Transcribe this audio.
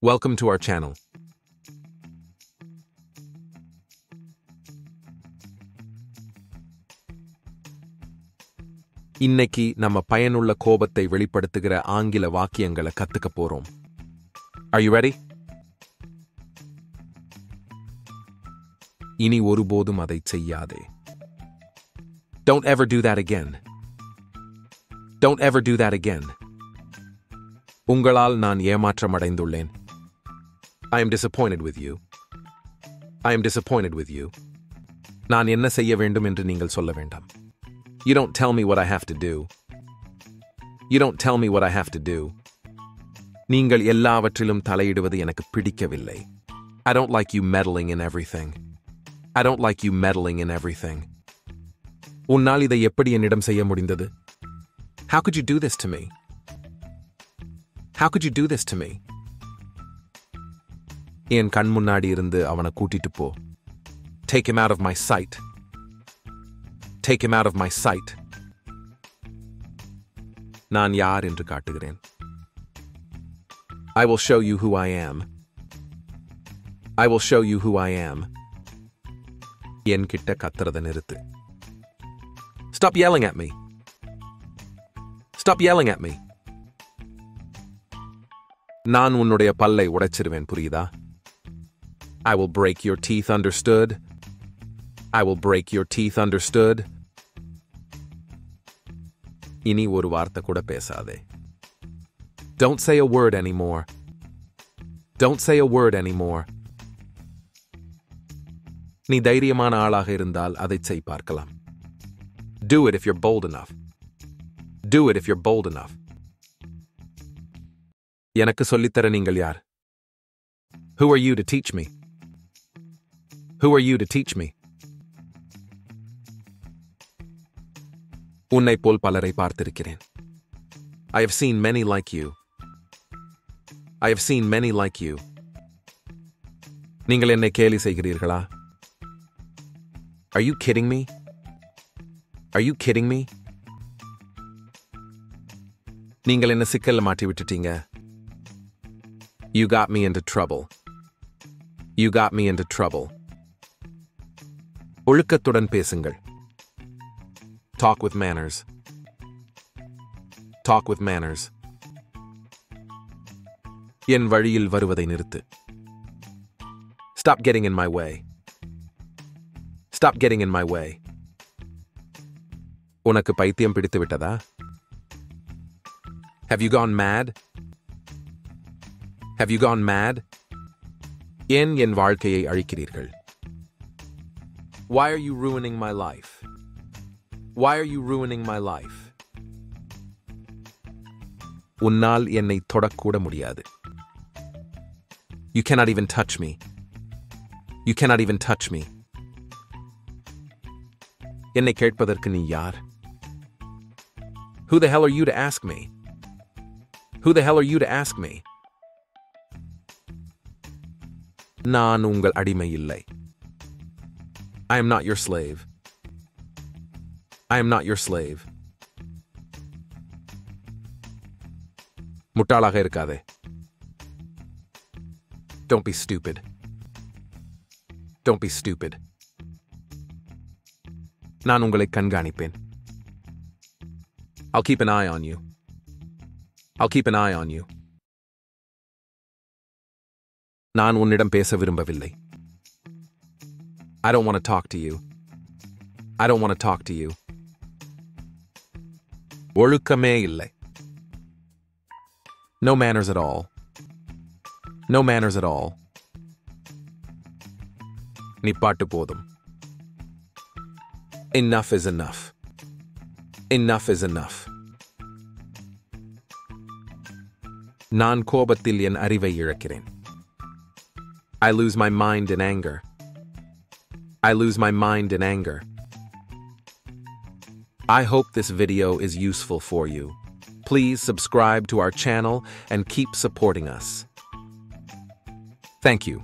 Welcome to our channel. இன்னைக்கு நம்ம பயனுள்ள கோபத்தை வெளிப்படுத்துகிற ஆங்கில வாக்கியங்களை கத்துக்க போறோம். Are you ready? இனி ஒருபோதும் அதை செய்யாதே. Don't ever do that again. Don't ever do that again. உங்களால் நான் ஏமாற்றமடைந்துள்ளேன். I am disappointed with you. I am disappointed with you. நான் என்ன செய்ய வேண்டும் என்று நீங்கள் சொல்ல வேண்டாம். You don't tell me what I have to do. You don't tell me what I have to do. நீங்கள் எல்லாவற்றிலும் தலையிடுவது எனக்கு பிடிக்கவில்லை. I don't like you meddling in everything. I don't like you meddling in everything. உன்னால் இதை எப்படி என்னிடம் செய்ய முடிந்தது? How could you do this to me? How could you do this to me? என் கண் முன்னாடி இருந்து அவனை கூட்டிட்டு போ. Take him out of my sight. Take him out of my sight. நான் யார் என்று காட்டுகிறேன். I will show you who I am. I will show you who I am. என் கிட்ட கத்துறத நிறுத்து. Stop yelling at me. Stop yelling at me. நான் உன்னுடைய பல்லை உடைச்சிருவேன், புரியுதா? I will break your teeth, understood? I will break your teeth, understood? இனி ஒரு வார்த்தை கூட பேசாதே. Don't say a word anymore. Don't say a word anymore. நீ தைரியமான ஆளாக இருந்தால் அதை செய் பார்க்கலாம். Do it if you're bold enough. Do it if you're bold enough. எனக்கு சொல்லித்தர நீங்கள் யார்? Who are you to teach me? Who are you to teach me? உன்னை போல் பலரை பார்த்திருக்கிறேன். I have seen many like you. I have seen many like you. நீங்கள் என்னை கேலி செய்கிறீர்களா? Are you kidding me? Are you kidding me? நீங்கள் என்ன சிக்கல்ல மாட்டி விட்டுட்டீங்க. You got me into trouble. You got me into trouble. ஒழுக்கத்துடன் பேசுங்கள். Talk with manners. Talk with manners. என் வழியில் வருவதை நிறுத்து. Stop getting in my way. Stop getting in my way. உனக்கு பைத்தியம் பிடித்து விட்டதா? Have you gone mad? Have you gone mad? ஏன் என் வாழ்க்கையை அழிக்கிறீர்கள்? Why are you ruining my life? Why are you ruining my life? உன்னால் என்னை தொடக்கூட முடியாது. You cannot even touch me. You cannot even touch me. என்னை கேட்பதற்கு நீ யார்? Who the hell are you to ask me? Who the hell are you to ask me? நான் உங்கள் அடிமை இல்லை. I am not your slave. I am not your slave. முட்டாளாக இருக்காதே. Don't be stupid. Don't be stupid. நான் உங்களை கண்காணிப்பேன். I'll keep an eye on you. I'll keep an eye on you. நான் உன்னிடம் பேச விரும்பவில்லை. I don't want to talk to you. I don't want to talk to you. ஒழுக்கமே இல்லை. No manners at all. No manners at all. நிப்பாட்டு போதும். Enough is enough. Enough is enough. நான் கோபத்தில் என் அறிவை இழக்கிறேன். I lose my mind in anger. I lose my mind in anger. I hope this video is useful for you. Please subscribe to our channel and keep supporting us. Thank you.